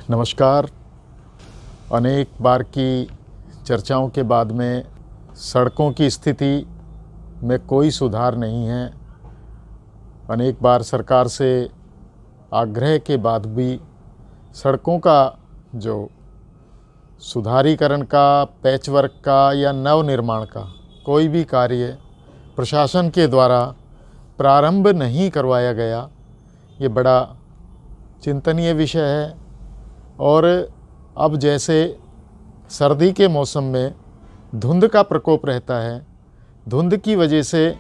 नमस्कार। अनेक बार की चर्चाओं के बाद में सड़कों की स्थिति में कोई सुधार नहीं है। अनेक बार सरकार से आग्रह के बाद भी सड़कों का जो सुधारीकरण का, पैचवर्क का या नवनिर्माण का कोई भी कार्य प्रशासन के द्वारा प्रारंभ नहीं करवाया गया। ये बड़ा चिंतनीय विषय है। और अब जैसे सर्दी के मौसम में धुंध का प्रकोप रहता है, धुंध की वजह से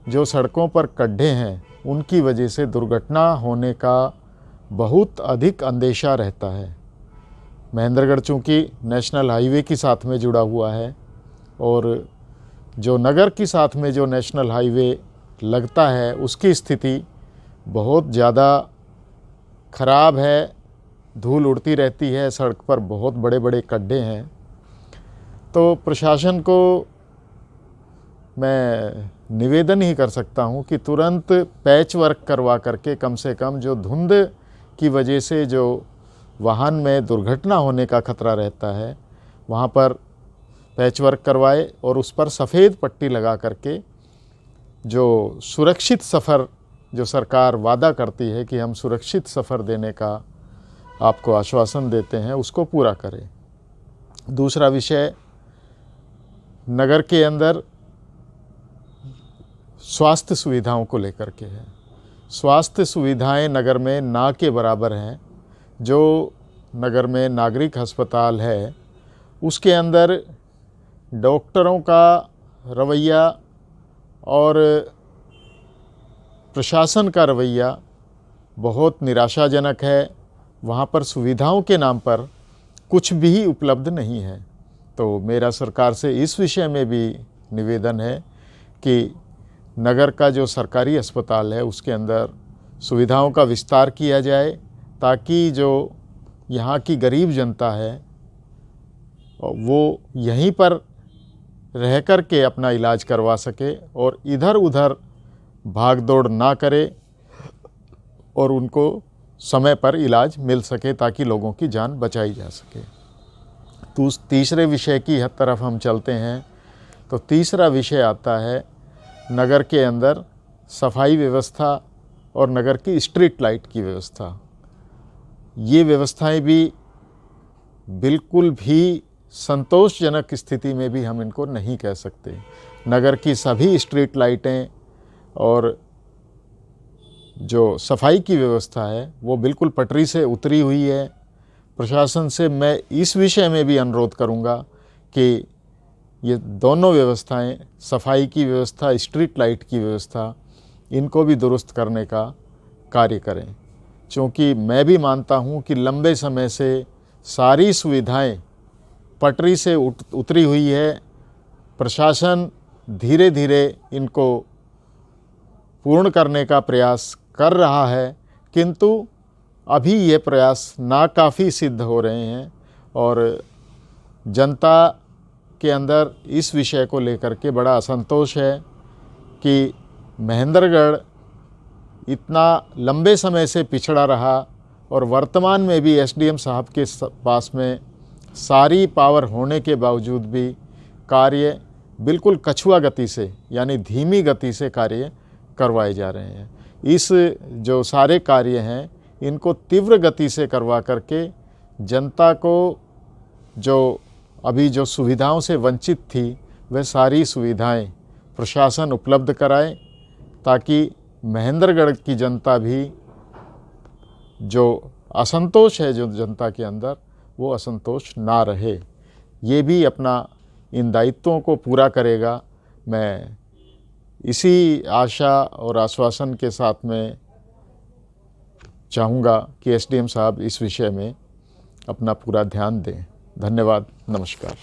जो सड़कों पर गड्ढे हैं उनकी वजह से दुर्घटना होने का बहुत अधिक अंदेशा रहता है। महेंद्रगढ़ चूँकि नेशनल हाईवे के साथ में जुड़ा हुआ है और जो नगर के साथ में जो नेशनल हाईवे लगता है उसकी स्थिति बहुत ज़्यादा ख़राब है। धूल उड़ती रहती है, सड़क पर बहुत बड़े बड़े गड्ढे हैं। तो प्रशासन को मैं निवेदन ही कर सकता हूं कि तुरंत पैच वर्क करवा करके कम से कम जो धुंध की वजह से जो वाहन में दुर्घटना होने का खतरा रहता है वहां पर पैच वर्क करवाए और उस पर सफ़ेद पट्टी लगा करके जो सुरक्षित सफ़र जो सरकार वादा करती है कि हम सुरक्षित सफ़र देने का आपको आश्वासन देते हैं उसको पूरा करें। दूसरा विषय नगर के अंदर स्वास्थ्य सुविधाओं को लेकर के है। स्वास्थ्य सुविधाएं नगर में ना के बराबर हैं। जो नगर में नागरिक अस्पताल है उसके अंदर डॉक्टरों का रवैया और प्रशासन का रवैया बहुत निराशाजनक है। वहाँ पर सुविधाओं के नाम पर कुछ भी उपलब्ध नहीं है। तो मेरा सरकार से इस विषय में भी निवेदन है कि नगर का जो सरकारी अस्पताल है उसके अंदर सुविधाओं का विस्तार किया जाए ताकि जो यहाँ की गरीब जनता है वो यहीं पर रह कर के अपना इलाज करवा सके और इधर उधर भाग दौड़ ना करे और उनको समय पर इलाज मिल सके ताकि लोगों की जान बचाई जा सके। तो तीसरे विषय की तरफ हम चलते हैं। तो तीसरा विषय आता है नगर के अंदर सफाई व्यवस्था और नगर की स्ट्रीट लाइट की व्यवस्था। ये व्यवस्थाएं भी बिल्कुल भी संतोषजनक स्थिति में भी हम इनको नहीं कह सकते। नगर की सभी स्ट्रीट लाइटें और जो सफाई की व्यवस्था है वो बिल्कुल पटरी से उतरी हुई है। प्रशासन से मैं इस विषय में भी अनुरोध करूंगा कि ये दोनों व्यवस्थाएं, सफाई की व्यवस्था, स्ट्रीट लाइट की व्यवस्था, इनको भी दुरुस्त करने का कार्य करें। क्योंकि मैं भी मानता हूं कि लंबे समय से सारी सुविधाएं पटरी से उतरी हुई है। प्रशासन धीरे धीरे इनको पूर्ण करने का प्रयास कर रहा है, किंतु अभी ये प्रयास नाकाफ़ी सिद्ध हो रहे हैं और जनता के अंदर इस विषय को लेकर के बड़ा असंतोष है कि महेंद्रगढ़ इतना लंबे समय से पिछड़ा रहा और वर्तमान में भी एसडीएम साहब के पास में सारी पावर होने के बावजूद भी कार्य बिल्कुल कछुआ गति से यानी धीमी गति से कार्य करवाए जा रहे हैं। इस जो सारे कार्य हैं इनको तीव्र गति से करवा करके जनता को जो अभी जो सुविधाओं से वंचित थी वह सारी सुविधाएं प्रशासन उपलब्ध कराए ताकि महेंद्रगढ़ की जनता भी जो असंतोष है जो जनता के अंदर वो असंतोष ना रहे। ये भी अपना इन दायित्वों को पूरा करेगा। मैं इसी आशा और आश्वासन के साथ में चाहूँगा कि एसडीएम साहब इस विषय में अपना पूरा ध्यान दें। धन्यवाद। नमस्कार।